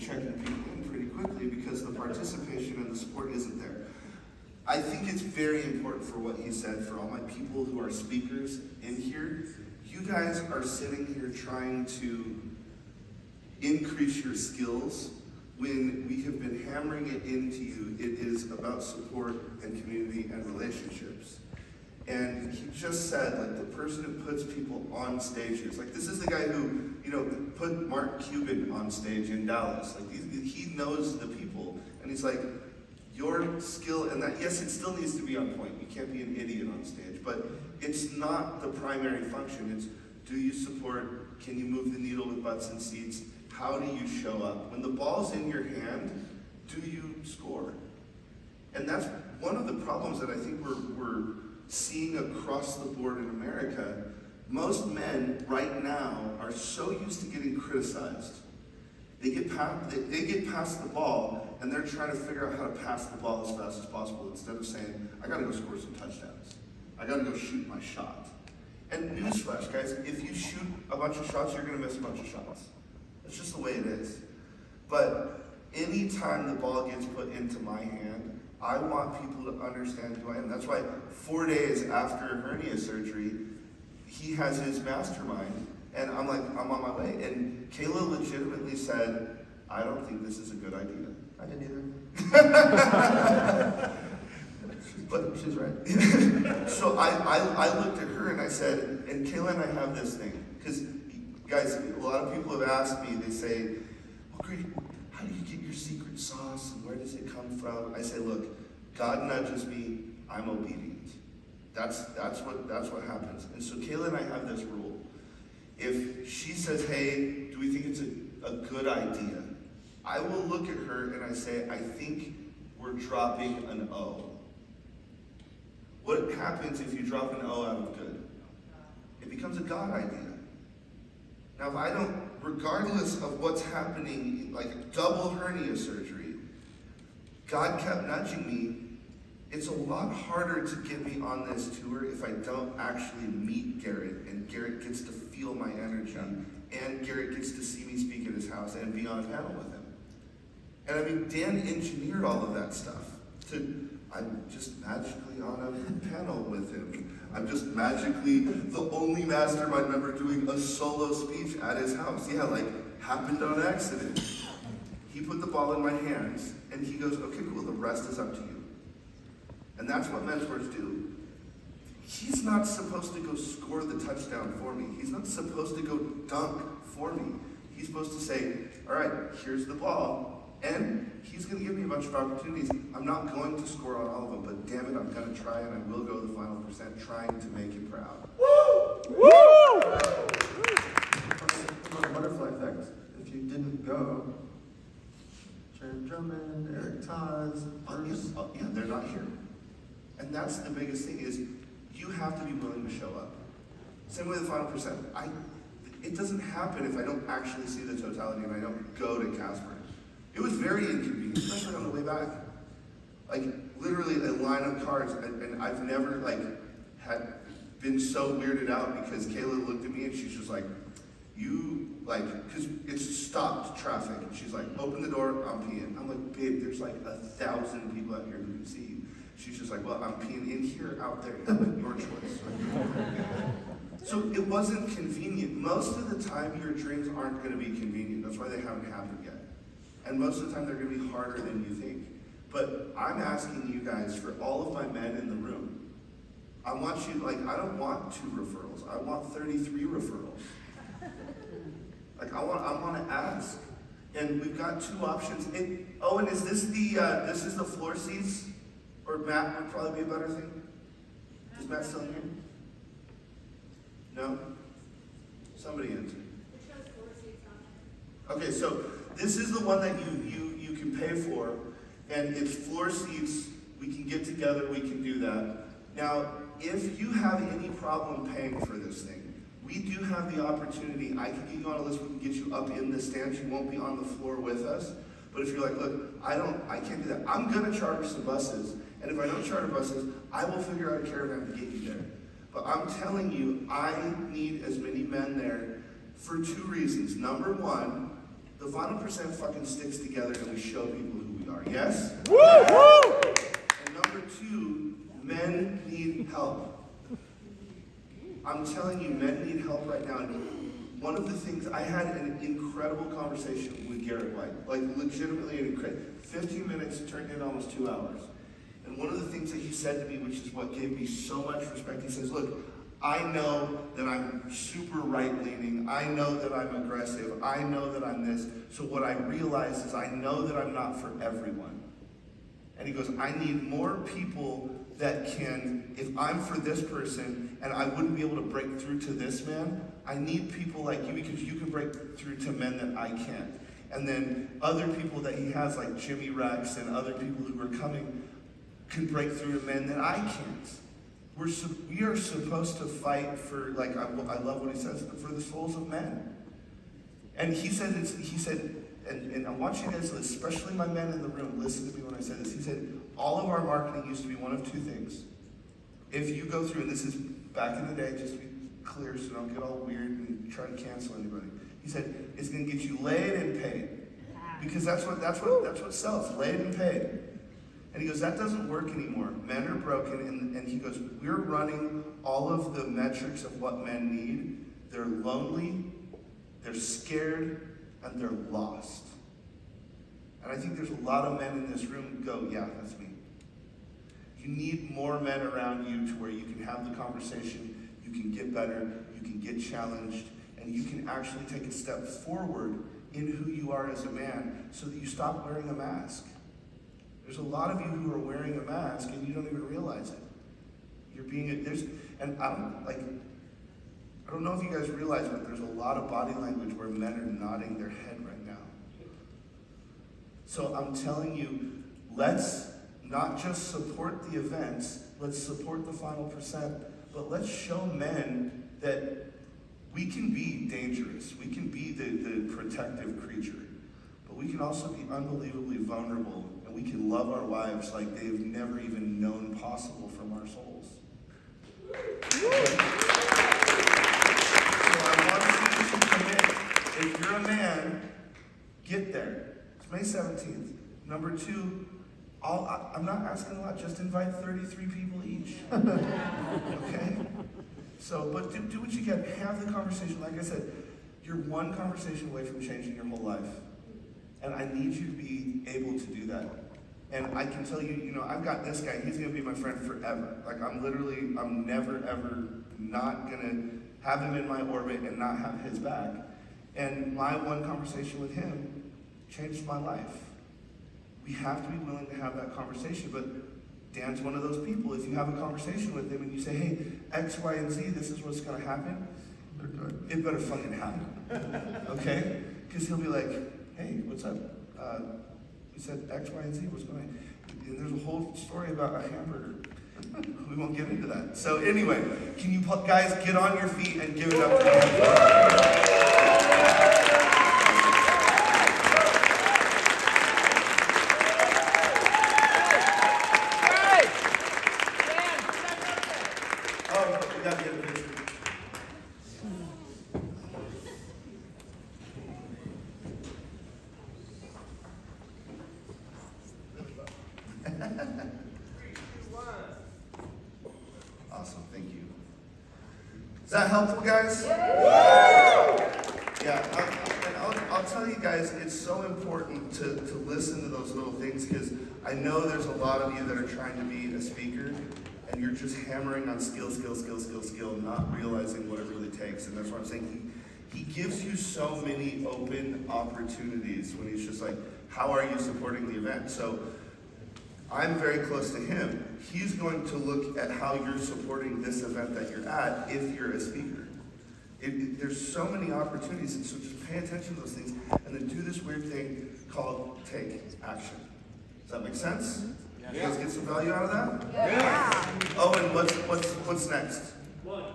checking people in pretty quickly because the participation and the support isn't there. I think it's very important for what he said, for all my people who are speakers in here. You guys are sitting here trying to increase your skills when we have been hammering it into you. It is about support and community and relationships. And he just said, like, the person who puts people on stages, like, this is the guy who, you know, put Mark Cuban on stage in Dallas. Like, he knows the people, and he's like, your skill, and that, yes, it still needs to be on point. You can't be an idiot on stage, but it's not the primary function. It's, do you support, can you move the needle with butts and seats? How do you show up? When the ball's in your hand, do you score? And that's one of the problems that I think we're seeing across the board in America. Most men right now are so used to getting criticized. They get past the ball, and they're trying to figure out how to pass the ball as fast as possible instead of saying, I gotta go score some touchdowns. I gotta go shoot my shot. And newsflash, guys, if you shoot a bunch of shots, you're gonna miss a bunch of shots. It's just the way it is. But anytime the ball gets put into my hand, I want people to understand who I am. That's why 4 days after hernia surgery, he has his mastermind, and I'm like, I'm on my way. And Kayla legitimately said, I don't think this is a good idea. I didn't either. But she's right. So I looked at her and I said, and Kayla and I have this thing, because guys, a lot of people have asked me, they say, well, Grady, how do you get your secret sauce and where does it come from? I say, look, God nudges me, I'm obedient. That's what happens. And so Kayla and I have this rule. If she says, hey, do we think it's a good idea? I will look at her and I say, I think we're dropping an O. What happens if you drop an O out of good? It becomes a God idea. Now, if I don't, regardless of what's happening, like double hernia surgery, God kept nudging me. It's a lot harder to get me on this tour if I don't actually meet Garrett, and Garrett gets to feel my energy, and Garrett gets to see me speak at his house and be on a panel with him. And I mean, Dan engineered all of that stuff. I'm just magically on a panel with him. I'm just magically the only mastermind member doing a solo speech at his house. Yeah, like, happened on accident. He put the ball in my hands, and he goes, okay, cool, the rest is up to you. And that's what mentors do. He's not supposed to go score the touchdown for me. He's not supposed to go dunk for me. He's supposed to say, all right, here's the ball, and he's going to give me a bunch of opportunities. I'm not going to score on all of them, but damn it, I'm going to try, and I will go the final percent, trying to make you proud. Woo! Woo! The butterfly effect. If you didn't go, Jared Drummond, Eric Taz, Bruce. Yeah, they're not here. And that's the biggest thing is you have to be willing to show up. Same way the final percent. It doesn't happen if I don't actually see the totality and I don't go to Casper. It was very inconvenient, especially on the way back. Like, literally a line of cars, and I've never, like, had been so weirded out because Kayla looked at me and she's just like, you, like, because it's stopped traffic, and she's like, open the door, I'm peeing. I'm like, babe, there's like 1,000 people out here who can see you. She's just like, well, I'm peeing in here, out there, your choice. So it wasn't convenient. Most of the time, your dreams aren't going to be convenient. That's why they haven't happened yet. And most of the time, they're going to be harder than you think. But I'm asking you guys, for all of my men in the room, I want you, like, I don't want 2 referrals. I want 33 referrals. Like, I want to ask. And we've got 2 options. And is this this is the floor seats? Or Matt would probably be a better thing? Is Matt still here? No? Somebody answer. Okay, so this is the one that you can pay for, and it's floor seats. We can get together, we can do that. Now, if you have any problem paying for this thing, we do have the opportunity. I can get you on a list, we can get you up in the stands. You won't be on the floor with us. But if you're like, look, I can't do that. I'm gonna charter some buses, and if I don't charter buses, I will figure out a caravan to get you there. But I'm telling you, I need as many men there for 2 reasons. Number one, the final percent fucking sticks together and we show people who we are. Yes? Woo! Woo! And number two, men need help. I'm telling you, men need help right now. And one of the things, I had an incredible conversation with Garrett White. Like, legitimately an incredible, 15 minutes turned into almost 2 hours. And one of the things that he said to me, which is what gave me so much respect, he says, look, I know that I'm super right-leaning. I know that I'm aggressive. I know that I'm this. So what I realize is I know that I'm not for everyone. And he goes, I need more people that can, if I'm for this person and I wouldn't be able to break through to this man, I need people like you because you can break through to men that I can't. And then other people that he has, like Jimmy Rex and other people who are coming, can break through to men that I can't. We are supposed to fight for, like, I love what he says, for the souls of men. And he said, and I want you guys, especially my men in the room, listen to me when I say this. He said, all of our marketing used to be one of two things. If you go through, and this is back in the day, just to be clear so don't get all weird and try to cancel anybody. He said, it's gonna get you laid and paid. Because that's what sells, laid and paid. And he goes, that doesn't work anymore. Men are broken, and he goes, we're running all of the metrics of what men need. They're lonely, they're scared, and they're lost. And I think there's a lot of men in this room who go, yeah, that's me. You need more men around you to where you can have the conversation, you can get better, you can get challenged, and you can actually take a step forward in who you are as a man so that you stop wearing a mask. There's a lot of you who are wearing a mask and you don't even realize it. You're being, and I don't know if you guys realize, but there's a lot of body language where men are nodding their head right now. So I'm telling you, let's not just support the events, let's support the final percent, but let's show men that we can be dangerous. We can be the protective creature, but we can also be unbelievably vulnerable, and we can love our wives like they've never even known possible from our souls. If you're a man, get there. It's May 17th. Number two, I'm not asking a lot, just invite 33 people each. Okay? So, but do what you can. Have the conversation. Like I said, you're one conversation away from changing your whole life. And I need you to be able to do that. And I can tell you, I've got this guy, he's gonna be my friend forever. Like I'm never ever not gonna have him in my orbit and not have his back. And my one conversation with him changed my life. We have to be willing to have that conversation, but Dan's one of those people. If you have a conversation with him and you say, hey, X, Y, and Z, this is what's gonna happen, it better fucking happen, okay? Because he'll be like, hey, what's up? We said X, Y, and Z, what's going on? And there's a whole story about a hamburger. We won't get into that. So anyway, can you guys get on your feet and give it up to Dan? Oh, we gotta get a picture. Awesome, thank you. Is that helpful, guys? Yeah, I'll tell you guys, it's so important to listen to those little things, because I know there's a lot of you that are trying to be a speaker, and you're just hammering on skill, not realizing what it really takes. And that's what I'm saying. He gives you so many open opportunities when he's just like, how are you supporting the event? So I'm very close to him. He's going to look at how you're supporting this event that you're at if you're a speaker. There's so many opportunities, and so just pay attention to those things, and then do this weird thing called take action. Does that make sense? Yeah. You guys get some value out of that? Yeah. Oh, and what's next?